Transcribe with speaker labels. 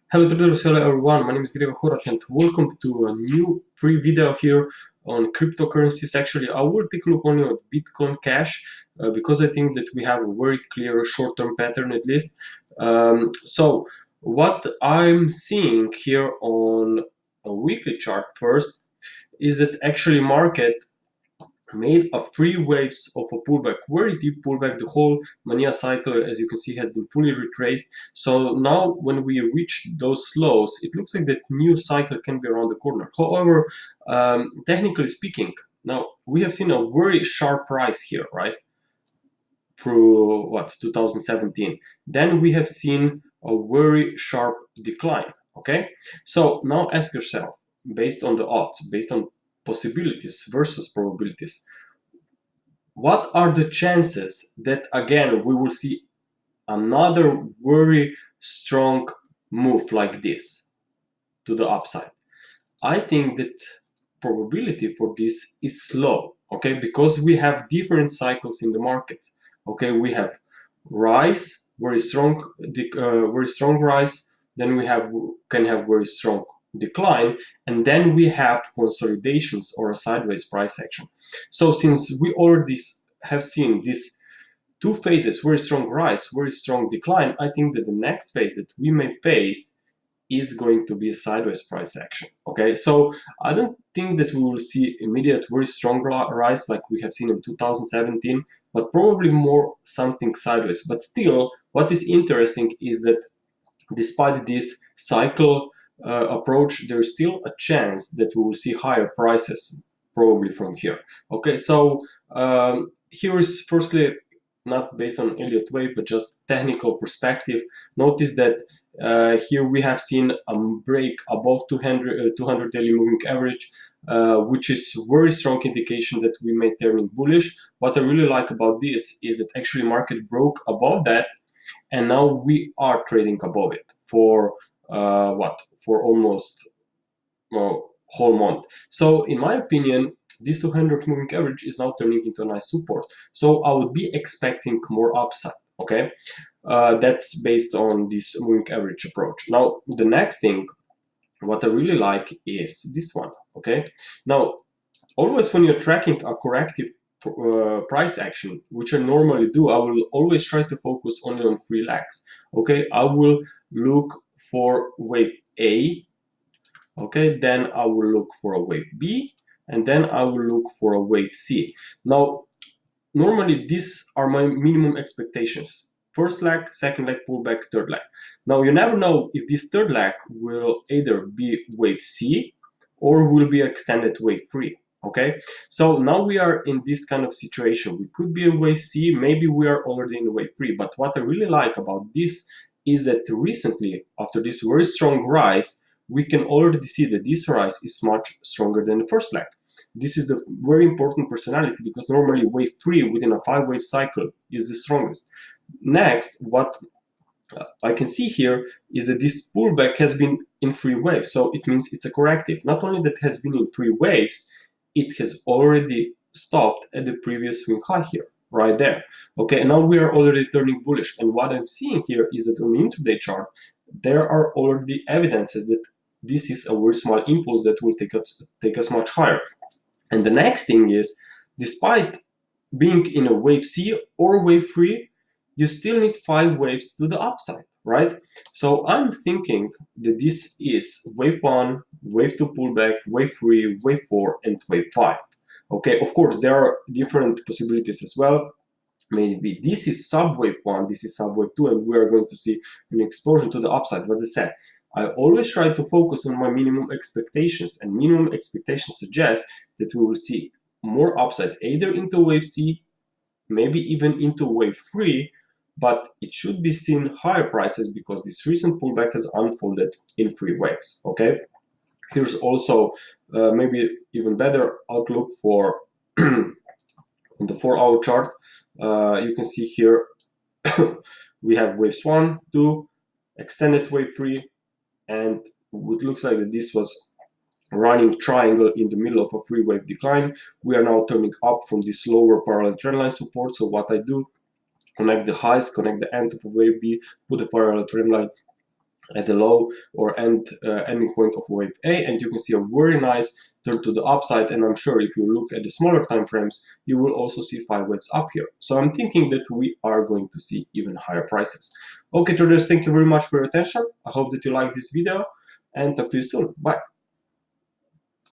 Speaker 1: Hello traders, hello everyone, my name is Horvat and welcome to a new free video here on cryptocurrencies. Actually, I will take a look only on Bitcoin Cash because I think that we have a very clear short-term pattern at least. So what I'm seeing here on a weekly chart first is that actually market made a three waves of a pullback, very deep pullback. The whole mania cycle, as you can see, has been fully retraced. So now when we reach those lows, it looks like that new cycle can be around the corner. However, technically speaking, now we have seen a very sharp rise here, right? Through what, 2017. Then we have seen a very sharp decline, okay? So now ask yourself, based on the odds, based on possibilities versus probabilities, what are the chances that again we will see another very strong move like this to the upside? I think that probability for this is low, okay, because we have different cycles in the markets. Okay, we have rise, very strong rise, then we can have very strong decline, and then we have consolidations or a sideways price action. So since we already have seen these two phases, very strong rise, very strong decline, I think that the next phase that we may face is going to be a sideways price action. Okay, so I don't think that we will see immediate very strong rise like we have seen in 2017, but probably more something sideways. But still, what is interesting is that despite this cycle approach, there is still a chance that we will see higher prices probably from here. Okay, so here is firstly not based on Elliott wave, but just technical perspective. Notice that here we have seen a break above 200 daily moving average, which is very strong indication that we may turn in bullish. What I really like about this is that actually market broke above that, and now we are trading above it for for almost whole month. So in my opinion, this 200 moving average is now turning into a nice support. So I would be expecting more upside. Okay, that's based on this moving average approach. Now the next thing, what I really like is this one. Okay, now always when you're tracking a corrective price action, which I normally do, I will always try to focus only on three legs. Okay, I will look for wave A. Okay, then I will look for a wave B, and then I will look for a wave C. Now, normally these are my minimum expectations. First leg, second leg pullback, third leg. Now you never know if this third leg will either be wave C or will be extended wave 3. Okay, so now we are in this kind of situation. We could be in wave C, maybe we are already in wave 3. But what I really like about this is that recently, after this very strong rise, we can already see that this rise is much stronger than the first leg. This is the very important personality because normally wave 3 within a 5-wave cycle is the strongest. Next, what I can see here is that this pullback has been in 3 waves, so it means it's a corrective. Not only that it has been in 3 waves, it has already stopped at the previous swing high here, right there. Okay, and now we are already turning bullish, and what I'm seeing here is that on the intraday chart, there are already evidences that this is a very small impulse that will take us much higher. And the next thing is, despite being in a wave C or wave 3, you still need 5 waves to the upside, right? So I'm thinking that this is wave 1, wave 2 pullback, wave 3, wave 4, and wave 5. Okay, of course, there are different possibilities as well. Maybe this is sub-wave 1, this is sub-wave 2, and we are going to see an explosion to the upside. But as I said, I always try to focus on my minimum expectations, and minimum expectations suggest that we will see more upside either into wave C, maybe even into wave 3, but it should be seen higher prices because this recent pullback has unfolded in 3 waves. Okay, here's also maybe even better outlook for on the 4-hour chart. You can see here we have waves 1, 2, extended wave 3, and it looks like that this was running triangle in the middle of a 3-wave decline. We are now turning up from this lower parallel trendline support. So what I do, connect the highs, connect the end of a wave B, put a parallel trendline at the low or ending point of wave A, and you can see a very nice turn to the upside. And I'm sure if you look at the smaller time frames, you will also see 5 waves up here. So I'm thinking that we are going to see even higher prices. Okay, traders, thank you very much for your attention. I hope that you like this video, and talk to you soon. Bye.